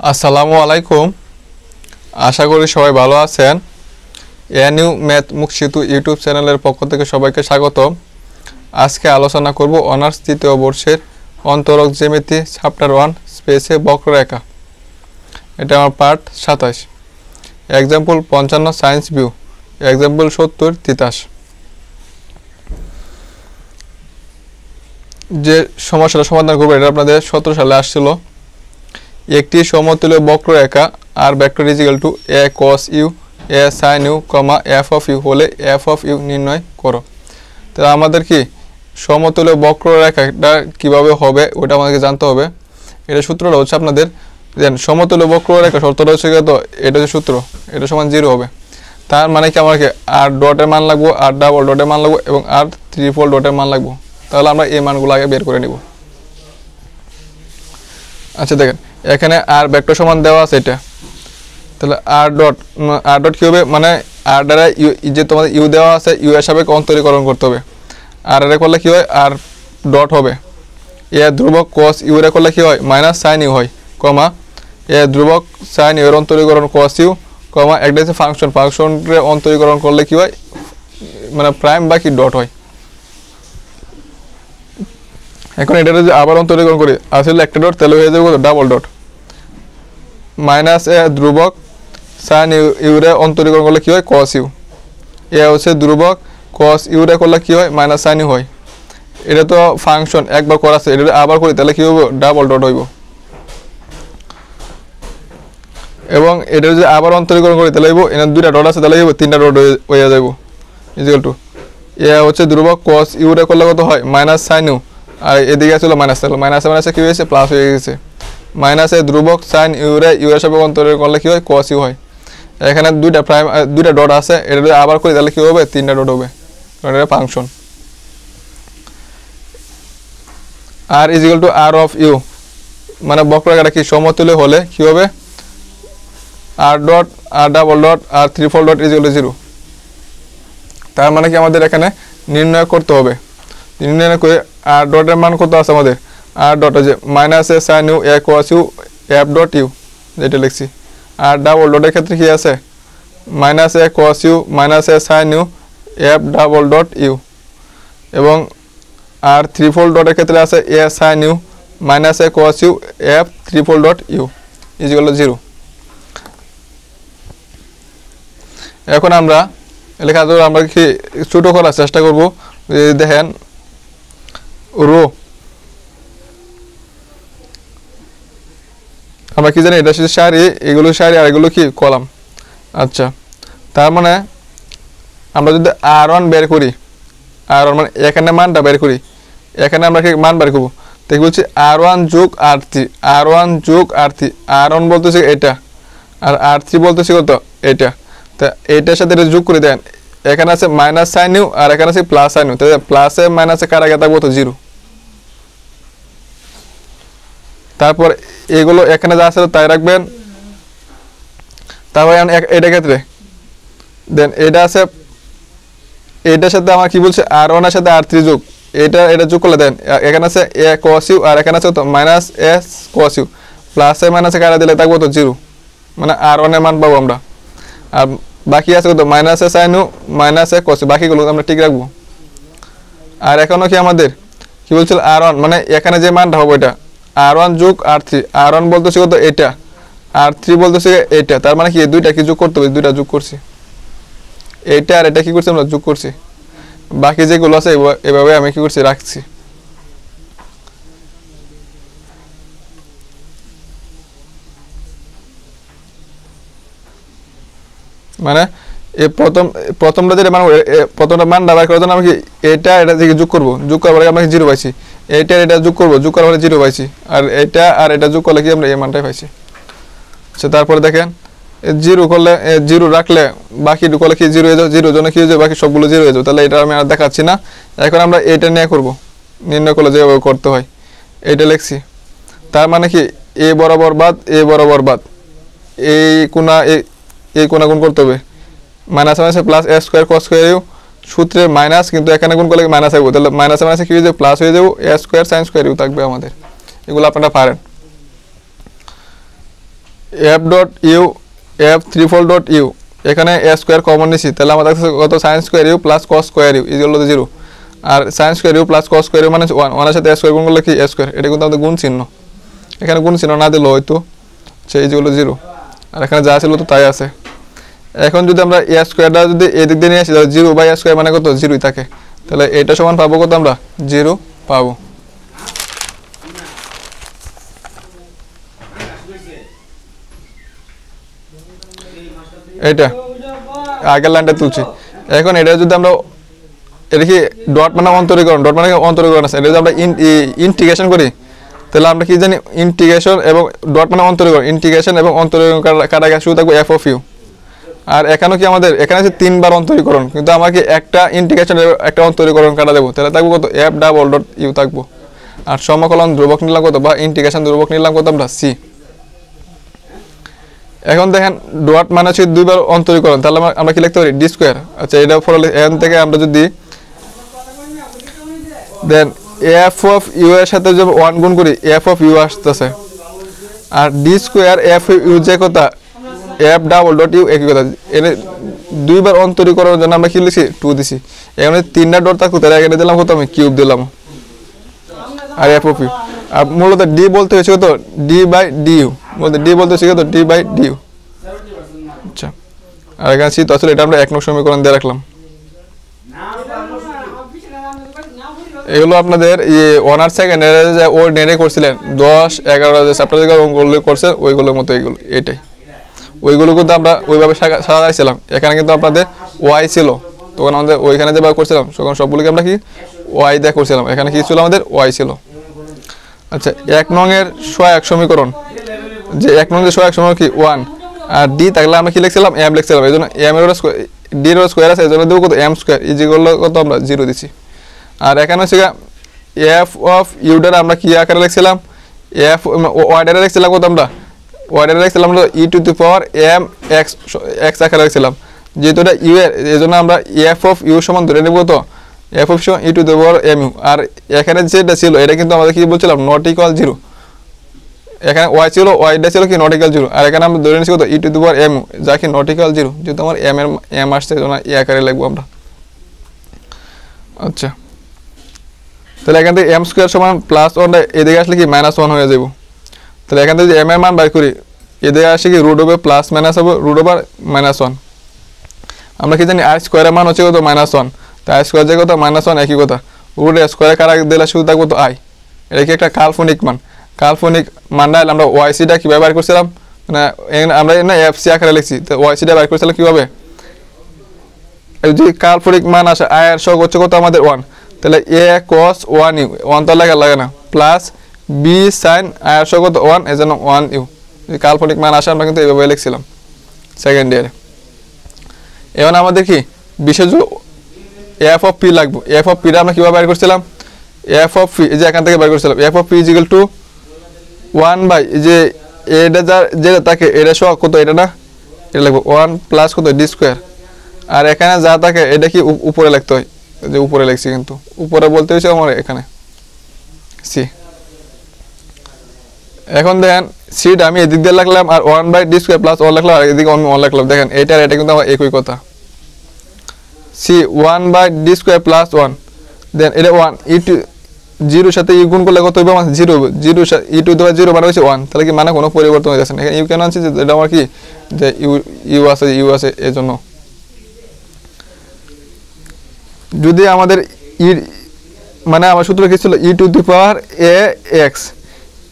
আসসালামু আলাইকুম। আশা করি সবাই ভালো আছেন। এএনইউ ম্যাথ মুখ সেতু ইউটিউব চ্যানেলের পক্ষ থেকে সবাইকে স্বাগত। আজকে আলোচনা করব অনার্স তৃতীয় বর্ষের অন্তরক জ্যামিতি চ্যাপ্টার 1 স্পেসে বক্ররেখা। এটা আমার part 27। Example 55 science view, example 70 Titas. যে সমস্যাটা সমাধান করবো এটা আপনাদের 17 সালে আসছিল। একটি সমতুল্য বক্ররেখা r vector is equal to a cos u a sin u, f of u হলে f of u নির্ণয় করো। তাহলে আমাদের কি সমতুল্য বক্ররেখাটা কিভাবে হবে ওটা আমাদেরকে জানতে হবে। এটা সূত্রটা হচ্ছে আপনাদের সমতুল্য বক্ররেখা শর্তটা হচ্ছে কত, এটা হচ্ছে সূত্র, এটা সমান 0 হবে। তার মানে কি আমাকে আর ডটের মান লাগবো, আর ডাবল ডটের মান লাগবো এবং আর ট্রিপল ডটের মান লাগবো। তাহলে আমরা এই মানগুলো আগে বের করে নিব। আচ্ছা দেখেন এখানে আর ভেক্টর সমান দেওয়া আছে এটা, তাহলে আর ডট কি হবে, মানে আর দ্বারা ইউ যে তোমাদের ইউ দেওয়া আছে ইউ এর সাপেক্ষে অন্তরীকরণ করতে হবে। আর এর করলে কি হয়, আর ডট হবে। এ ধ্রুবক cos ইউ এর করলে কি হয়, মাইনাস সাইন ইউ হয়, কমা এ ধ্রুবক সাইন ইউ এর অন্তরীকরণ cos ইউ, কমা একটা হচ্ছে ফাংশনের অন্তরীকরণ করলে কি হয়, মানে প্রাইম বা কি ডট হয়। এখন এটা যদি আবার অন্তরীকরণ করি, আসলে একটা ডট তাহলে হয়ে যাবে ডাবল ডট, মাইনাস এ ধ্রুবক সাইন ইউরে অন্তরীকরণ করলে কি হয় cos ইউ, এ হচ্ছে ধ্রুবক cos ইউরে করলে কি হয় মাইনাস সাইন ইউ হয়। এটা তো ফাংশন একবার করা আছে, এটা আবার করি তাহলে কি হবে ডাবল ডট হইব। এবং এটা যদি আবার অন্তরীকরণ করি তাহলে হইব এখানে দুইটা ডট আছে তাহলে হইব তিনটা ডট হয়ে যাব ইকুয়াল টু এ হচ্ছে ধ্রুবক cos ইউরে করলে কত হয় মাইনাস সাইন ইউ, আর এদিকে ছিল মাইনাস, তাহলে মাইনাসে কি হয়েছে প্লাস হয়ে গেছে। মাইনাসে ধ্রুবক সাইন ইউরে ইউ এর সাপেক্ষে অন্তরীকরণ করলে কি হয় cos ইউ হয়। এখানে দুইটা ডট আছে, এটা যদি আবার করি তাহলে কি হবে তিনটা ডট হবে, কারণ এটা function. R is equal to R of U, মানে বক্ররেখাটা কি সমতুল্য হলে কি হবে, R dot R double dot R triple dot is equal to 0। তার মানে কি আমাদের এখানে নির্ণয় করতে হবে। নির্ণয় করে আর ডটের মান কত আছে আমাদের, আর ডট আছে minus A sine u a cos u f dot u, যেটা লিখছি। আর ডাবল ডটের ক্ষেত্রে কি আছে, মাইনাস এ cos ইউ মাইনাস এ sine u f double dot u, এবং আর ট্রিপল ডটের ক্ষেত্রে আছে a sine you minus A cos u f triple dot u is equal to 0। এখন আমরা লেখা আমরা কি ছোট করার চেষ্টা করব। দেখেন রো, আমরা কি জানি এটা শুধু সারি, এগুলো সারি আর এগুলো কি কলাম। আচ্ছা তার মানে আমরা যদি R1 বের করি, R1 মানে এখানে মানটা বের করি, এখানে আমরা কি মান বের করবো, দেখি বলছি R1 যোগ R3, R1 যোগ R3, R1 বলতেছি এটা আর R3 বলতেছি কত এটা, তা এইটার সাথে এটা যোগ করে দেন। এখানে আছে মাইনাস সাইন ইউ আর এখানে আছে প্লাস সাইন ইউ, তাহলে প্লাসে মাইনাসে কার আগে থাকবো তো 0। তারপর এগুলো এখানে যা আছে তাই রাখবেন। তারপর এটা ক্ষেত্রে দেন এটা আছে, এটার সাথে আমার কি বলছে R1 এর সাথে R3 যোগ, এটা যোগ করলে দেন এখানে আছে এ cos ইউ আর এখানে আছে তো মাইনাস এস cos ইউ, প্লাসে মাইনাসে কারা দিলে থাকবো তো 0, মানে R1 এর মান পাবো আমরা। আর বাকি আছে কত minus A sine you minus A cos U, বাকিগুলো আমরা ঠিক রাখবো। আর এখনো কি আমাদের কি বলছিল R1 মানে এখানে যে মানটা হবে এটা R1 যোগ R3, R1 বলতেছি কত এটা, R3 বলতেছি এটা, তার মানে কি এই দুইটা কি যোগ করতে হবে, দুইটা যোগ করছি, এইটা আর এটা কি করছি আমরা যোগ করছি। বাকি যেগুলো আছে এভাবে আমি কি করছি রাখছি। মানে এই প্রথমটা যেটা মান প্রথমটা মানটা বের করার জন্য আমি কি এটা থেকে যোগ করবো, যোগ করার পরে আমরা 0 পাইছি, এইটা এটা যোগ করবো, যোগ করার পরে 0 পাইছি, আর এটা আর এটা যোগ করলে কি আমরা এই মানটাই পাইছি। আচ্ছা তারপরে দেখেন 0 করলে 0 রাখলে বাকি করলে কি 0 হয়ে যাবে, 0 জন্য কি হয়ে যাবে বাকি সবগুলো 0 হয়ে যাবে, তাহলে এটা আমি আর দেখাচ্ছি না। এখন আমরা এটা নিয়ে করবো, নির্ণয় করলে যেভাবে করতে হয় এইটা লিখছি। তার মানে কি এ বরাবর বাদ এ বরাবর বাদ, এই কোনা গুণ করতে হবে, মাইনাস মাইনাসে plus A square cos square U সূত্রে মাইনাস, কিন্তু এখানে গুণ করলে মাইনাস আসবে, তাহলে মাইনাসে মাইনাসে কি হয়ে যাবে প্লাস হয়ে যাবে, a square sine square u থাকবে আমাদের। এগুলো আপনারা পারেন। F dot u f threefold dot u, এখানে এ স্কোয়ার কমন নিছি, তাহলে আমাদের কাছে কত sine square u plus cos square u is হলো 0। আর sine square u plus cos square u মানে 1, 1 এর সাথে এ স্কোয়ার গুণ করলে কি এ স্কোয়ার, এটা কিন্তু আমাদের গুণ চিহ্ন, এখানে গুণ চিহ্ন না দিলেও হয়তো সেই যে হলো 0, আর এখানে যা ছিল তো তাই আছে। এখন যদি আমরা এ স্কোয়ারটা যদি এদিক দিয়ে নিয়ে আসি তাহলে 0 বাই এ স্কোয়ার মানে কত 0ই থাকে, তাহলে এটা সমান পাবো কত আমরা 0 পাবো। এটা আগের লাইনটা তুলছি। এখন এটা যদি আমরা এটা কি ডট মানে অন্তরীকরণ, ডট মানে অন্তরীকরণ আছে, এটা যদি আমরা ইন্টিগ্রেশন করি তাহলে আমরা কি জানি ইন্টিগ্রেশন এবং ডট মানে অন্তরীকরণ, ইন্টিগ্রেশন এবং অন্তরীকরণ কাটা গেছে শুধু থাকবে এফ অফ ইউ। আর এখানে কি আমাদের এখানে আছে 3বার অন্তরীকরণ, কিন্তু আমাকে একটা ইন্টিগ্রেশন একটা অন্তরীকরণ কাটা দেবো, তাহলে থাকবো কত এফ ডাবল ডট ইউ থাকবো। আর সমকলন ধ্রুবক নিলাম কত বা ইন্টিগ্রেশন ধ্রুবক নিলাম কত আমরা সি। এখন দেখেন ডট মানে হচ্ছে 2বার অন্তরীকরণ, তাহলে আমরা কি লিখতে পারি ডি স্কোয়ার। আচ্ছা এটা ফলে এখান থেকে আমরা যদি দেন এফ অফ ইউ এর সাথে যদি 1 গুণ করি এফ অফ ইউ আসতেছে, আর ডি স্কোয়ার এফ ইউ যে কথা এফ ডাবল ডট ইউ একই কথা, এর 2বার অন্তরীকরণের জন্য আমরা কি লিখছি 2 দিছি। এখানে 3টা ডট থাকতো তাহলে এখানে দিলাম কত আমি কিউব দিলাম, আর এফ অফ ইউ। আর মূলত ডি বলতে হয়েছে কত ডি বাই ডি ইউ, বলতে ডি বলতে হয়েছে কত ডি বাই ডি ইউ। আচ্ছা আর এখানে সি তো আসলে এটা আমরা 1 নং সমীকরণ দিয়ে রাখলাম। এগুলো আপনাদের অনার্স সেকেন্ডের যে ও নেড়ে করছিলেন 10, 11 যে চ্যাপ্টার থেকে অঙ্কগুলো করছেন ওইগুলোর মতো এইগুলো, এটাই ওইগুলো কিন্তু আমরা ওইভাবে সাজাইছিলাম। এখানে কিন্তু আপনাদের ওয়াই ছিল, তখন আমাদের ওইখানে যেভাবে করছিলাম তখন সবগুলোকে আমরা কি ওয়াই দিয়ে করছিলাম, এখানে কি ছিল আমাদের ওয়াই ছিল। আচ্ছা 1 নং এর সহায়ক সমীকরণ, যে 1 নং এর সহায়ক সমীকরণ কি 1, আর ডি থাকলে আমরা কি লিখছিলাম এম লিখছিলাম, এই জন্য এম এর স্কোয়ার ডি এর স্কোয়ার আছে এই জন্য দেবো কত এম স্কোয়ার ইজিকল কত আমরা 0 দিছি। আর এখানে হচ্ছে এফ অফ ইউডার আমরা কি আকারে লিখছিলাম এফ ওয়াইডারে লিখছিলাম কত আমরা ওয়াইডারে লিখছিলাম e to the power m x x আকারে লিখছিলাম, যেহেতু এটা ইউ এর এই জন্য আমরা এফ অফ ইউ সমান ধরে নেব তো এফ অফ সমান e to the power m u. আর এখানে যেটা ছিল এটা কিন্তু আমাদের কি বলছিলাম নট ইকুয়াল 0, এখানে ওয়াই ছিল ওয়াইটা ছিল কি নট ইকুয়াল 0, আর এখানে আমরা ধরে নিচ্ছি কত e to the power m u যা কি নট ইকুয়াল 0, যেহেতু আমার এম এর এম আসছে এই জন্য ই আকারে লিখবো আমরা। আচ্ছা তাহলে এখান থেকে এম স্কোয়ার সমান প্লাস 1 এদিকে আসলে কি -1 হয়ে যাব, তাহলে এখান থেকে এম এর মান বাই করি এদিকে আসে কি রুট ওভার প্লাস মাইনাস হবে রুট ওভার -1। আমরা কি জানি আর স্কোয়ারের মান হচ্ছে কত -1, তাই আর স্কোয়ার যে কত -1 একই কথা, রুট স্কোয়ারে কারা দিলে শুধু থাকবো তো আই, এটা কি একটা কাল্পনিক মান, কাল্পনিক মানটা আমরা ওয়াইসিটা কীভাবে বের করছিলাম মানে আমরা না এফসি আকারে লিখছি, তো ওয়াইসিটা বের করছিলাম কীভাবে যদি কাল্পনিক মান আসে আয়ের সহগ হচ্ছে কত আমাদের 1, তাহলে এ কস 1 ইউ 1 তো লাগে না প্লাস বি সাইন আয়ের সহগ কত 1 এই জন্য 1 ইউ, যদি কাল্পনিক মান আসে আমরা কিন্তু এইভাবে লিখছিলাম সেকেন্ড ইয়ারে। এখন আমাদের কি বিশেষ এফ অফ পি লাগবে, এফ অফ পিটা আমরা কীভাবে বের করছিলাম এফ অফ পি এই যে এখান থেকে বের করছিলাম F of P is equal to 1 by যে এটা যার যেটা থাকে এটা সহ কত এটা না এটা লিখবো 1 প্লাস কত ডি স্কোয়ার, আর এখানে যা থাকে এটা কি উপরে লিখতে হয় যে উপরে লিখছি কিন্তু উপরে বলতে হয়েছে আমার এখানে সি। এখন দেখেন সিটা আমি এদিক দিয়ে লিখলাম আর 1 বাই ডি স্কোয়ার প্লাস 1 লিখলাম আর এদিকে 1 লিখলাম, দেখেন এটা এটা কিন্তু আমার একই কথা C 1 by D square plus 1 then এটা 1 ই টু 0 সাথে ই গুণ করলে কত হবে আমার 0 হবে, 0 ই টু দেওয়া 0 মানে হচ্ছে 1, তাহলে কি মানে কোনো পরিবর্তন হয়ে যাচ্ছে না, এখানে ইউ কেন আছে যে এটা আমার কি যে ইউ আছে এই জন্য। যদি আমাদের ই মানে আমার সূত্র কি ছিল ই to the power A x,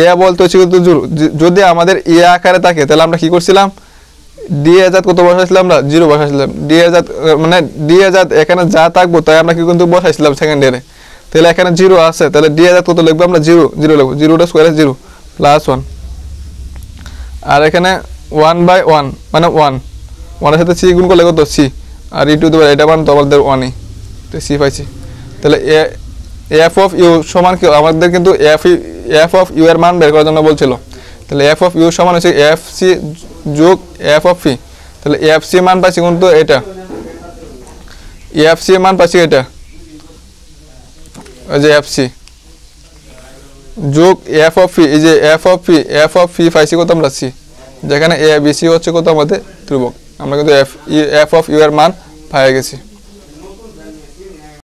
এ বলতে হচ্ছে কিন্তু 0, যদি আমাদের এ আকারে থাকে তাহলে আমরা কি করছিলাম ডি এ জাত কত বসাইছিলাম আমরা 0 বসাইছিলাম, ডি এ জাত মানে ডি এ জাত এখানে যা থাকবো তাই আমরা কি কিন্তু বসাইছিলাম সেকেন্ড ইয়ারে, তাহলে এখানে 0 আছে তাহলে ডি এ জাত কত লিখবো আমরা 0 লিখবো 0 স্কোয়ার 0 প্লাস 1, আর এখানে 1 বাই 1 মানে 1 এর সাথে সি গুণ করলে কত C, R E to the পাওয়ার এটা মান তো আমাদের 1ই তো সি পাইছি। তাহলে এফ অফ ইউ সমান কি আমাদের কিন্তু এফ অফ ইউ এর মান বের করার জন্য বলছিল, তাহলে এফ অফ ইউ সমান হচ্ছে এফ সি যোগ এফ অফ পি, তাহলে এফ সি মান পাচ্ছি কিন্তু এটা এফ সি মান পাচ্ছি এটা ওই যে এফ সি যোগ এফ অফ পি এই যে এফ অফ পি পাইছি কত আমরা সি, যেখানে এ বি সি হচ্ছে কত আমাদের ধ্রুবক। আমরা কিন্তু এফ অফ ইউ এর মান পেয়ে গেছি।